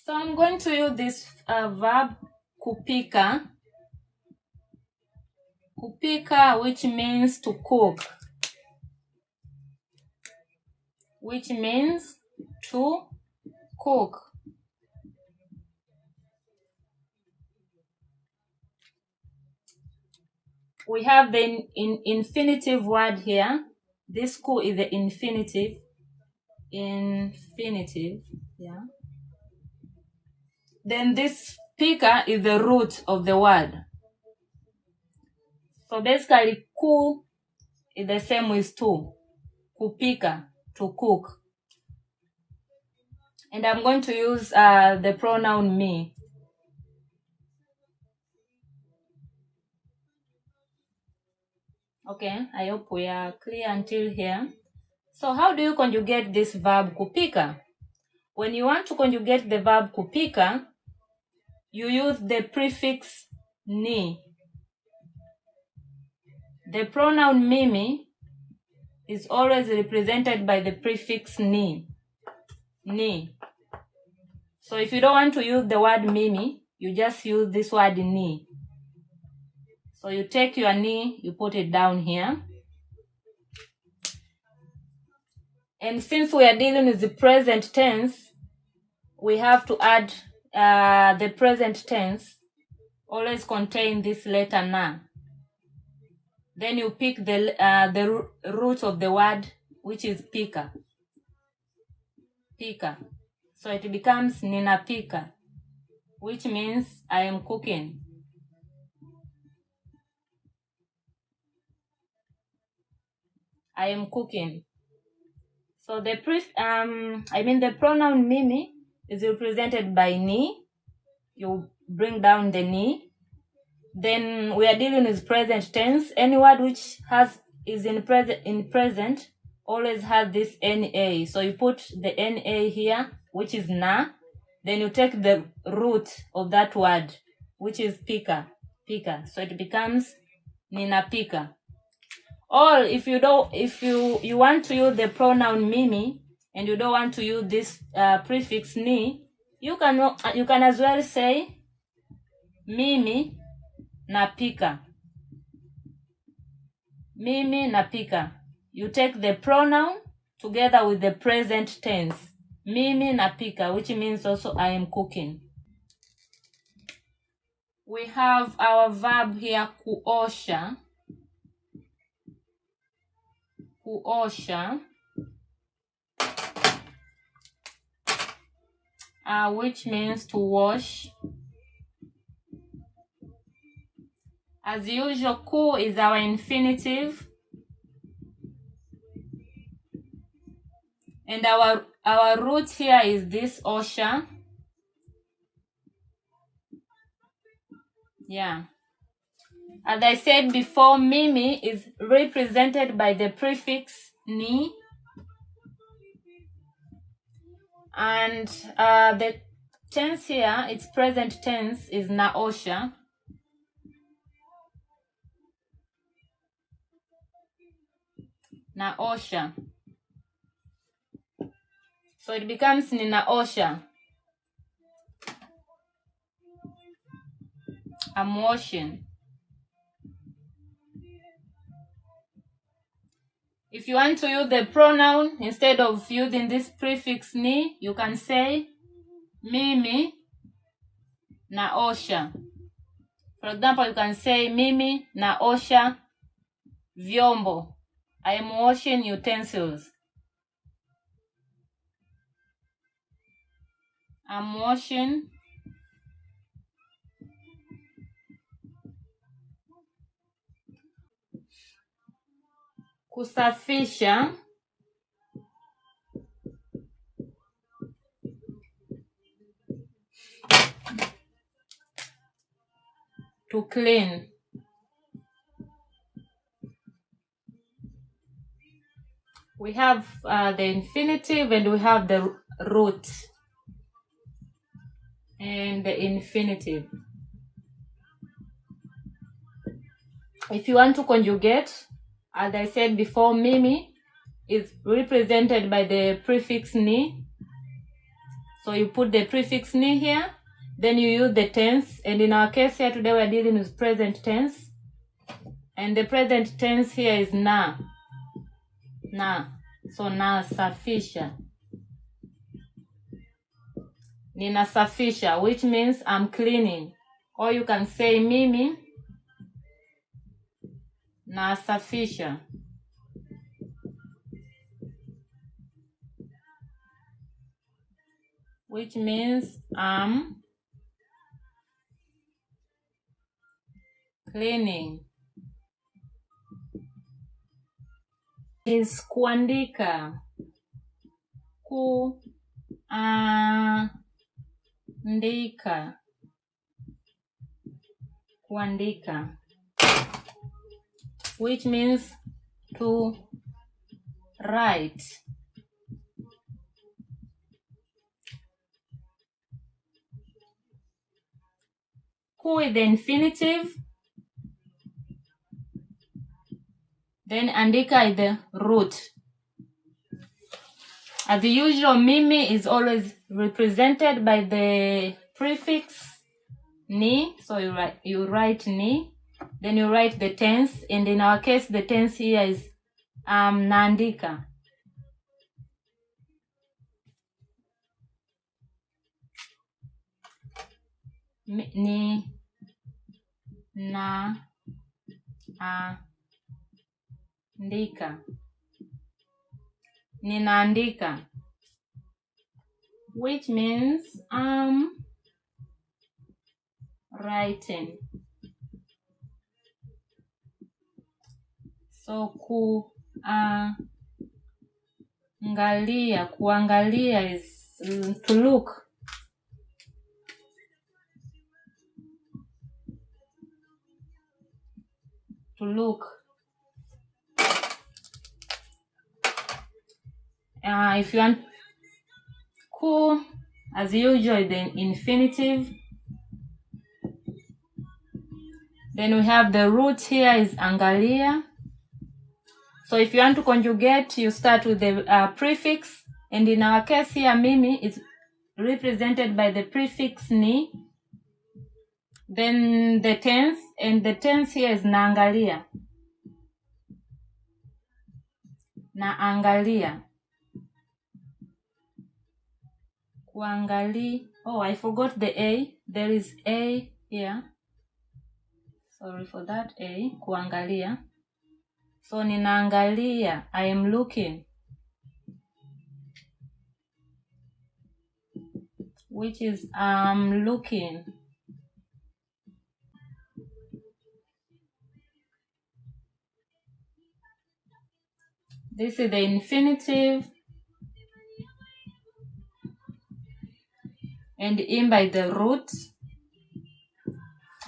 So I'm going to use this verb kupika. Kupika, which means to cook. Which means to cook. We have the infinitive word here. This ku is the infinitive. Infinitive, yeah. Then this pika is the root of the word. So basically, ku is the same with to. Kupika, to cook. And I'm going to use the pronoun me. Okay, I hope we are clear until here. So how do you conjugate this verb kupika? When you want to conjugate the verb kupika, you use the prefix ni. The pronoun mimi is always represented by the prefix ni. Ni. So if you don't want to use the word mimi, you just use this word ni. So you take your ni, you put it down here. And since we are dealing with the present tense, we have to add the present tense always contain this letter na. Then you pick the root of the word, which is pika. Pika. So it becomes ninapika, which means I am cooking. I am cooking. So the pronoun mimi is represented by ni. You bring down the ni. Then we are dealing with present tense. Any word which is in present always has this na. So you put the na here, which is na. Then you take the root of that word, which is pika. Pika. So it becomes ninapika. Or if you want to use the pronoun mimi and you don't want to use this prefix ni, you can as well say mimi napika. Mimi napika. You take the pronoun together with the present tense. Mimi napika, which means also I am cooking. We have our verb here kuosha. Kuosha. Which means to wash. As usual, ku is our infinitive. And our root here is this osha. Yeah. As I said before, mimi is represented by the prefix ni. And the tense here, its present tense, is naosha. Naosha. So it becomes ninaosha. I'm washing. If you want to use the pronoun, instead of using this prefix ni, you can say mimi naosha. For example, you can say mimi naosha vyombo. I am washing utensils. I'm washing kusafisha. To clean. We have the infinitive and we have the root and the infinitive. If you want to conjugate, as I said before, mimi is represented by the prefix ni. So you put the prefix ni here, then you use the tense, and in our case here today we're dealing with present tense, and the present tense here is na. So nasafisha. Ninasafisha, which means I'm cleaning. Or you can say mimi nasafisha. Which means I'm cleaning. Is kuandika. Kuandika. Kuandika. Which means to write. Ku with the infinitive. Then andika is the root. As usual, mimi is always represented by the prefix ni. So you write ni. Then you write the tense. And in our case, the tense here is naandika. Ni na andika. Ninaandika, which means I'm writing. So kuangalia is to look. To look. If you want, ku, as usual, the infinitive. Then we have the root here is angalia. So if you want to conjugate, you start with the prefix. And in our case here, mimi is represented by the prefix ni. Then the tense, and the tense here is naangalia. Naangalia. Kuangali. Oh, I forgot the A. There is A here. Sorry for that A. Kuangalia. So ninaangalia. I am looking. Which is looking. This is the infinitive. And in by the root.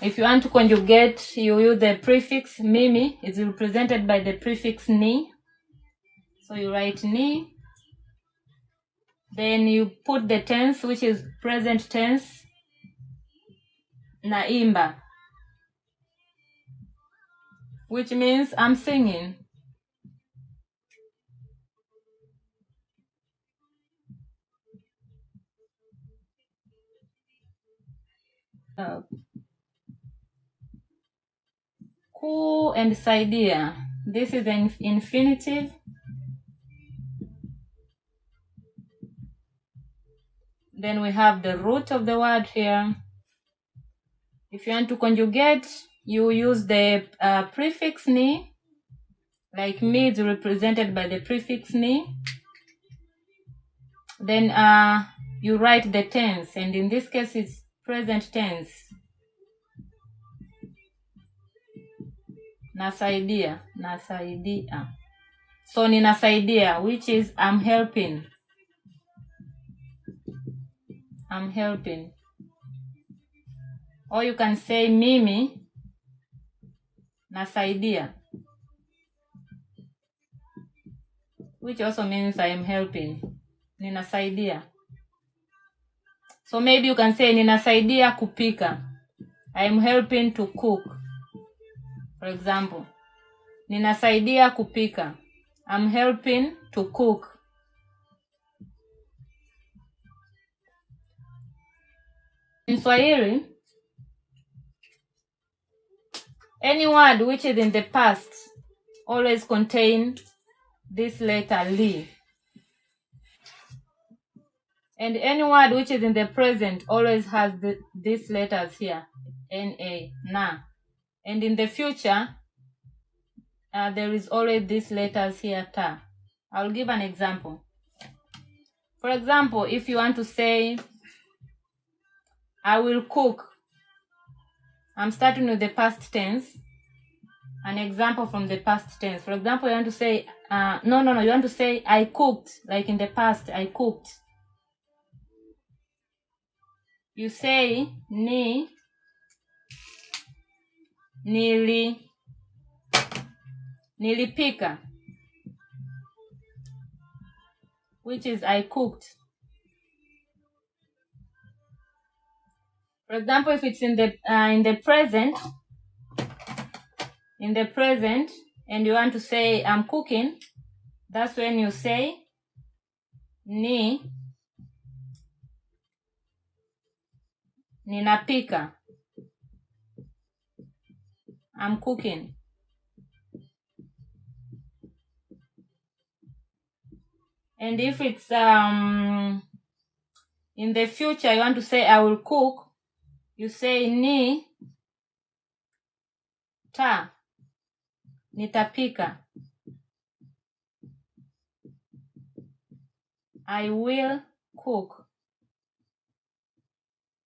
If you want to conjugate, you use the prefix mimi. It's represented by the prefix ni. So you write ni. Then you put the tense, which is present tense. Naimba. Which means I'm singing. Ku and saidia. This is an infinitive. Then we have the root of the word here. If you want to conjugate, you use the prefix ni. Like me is represented by the prefix ni. Then you write the tense, and in this case it's present tense. Nasaidia. So ninasaidia, which is I'm helping. I'm helping. Or you can say mimi nasaidia, which also means I am helping. Ninasaidia. So maybe you can say ninasaidia kupika. I am helping to cook. For example, ninasaidia kupika. I'm helping to cook. In Swahili, any word which is in the past always contain this letter li. And any word which is in the present always has these letters here, na, na. And in the future, there is always these letters here, ta. I'll give an example. For example, if you want to say, I will cook, I'm starting with the past tense. An example from the past tense. For example, you want to say, you want to say, I cooked, like in the past, I cooked. You say, nilipika, which is I cooked. For example, if it's in the present, and you want to say I'm cooking, that's when you say ninapika. I'm cooking. And if it's in the future, you want to say I will cook, you say nitapika. I will cook.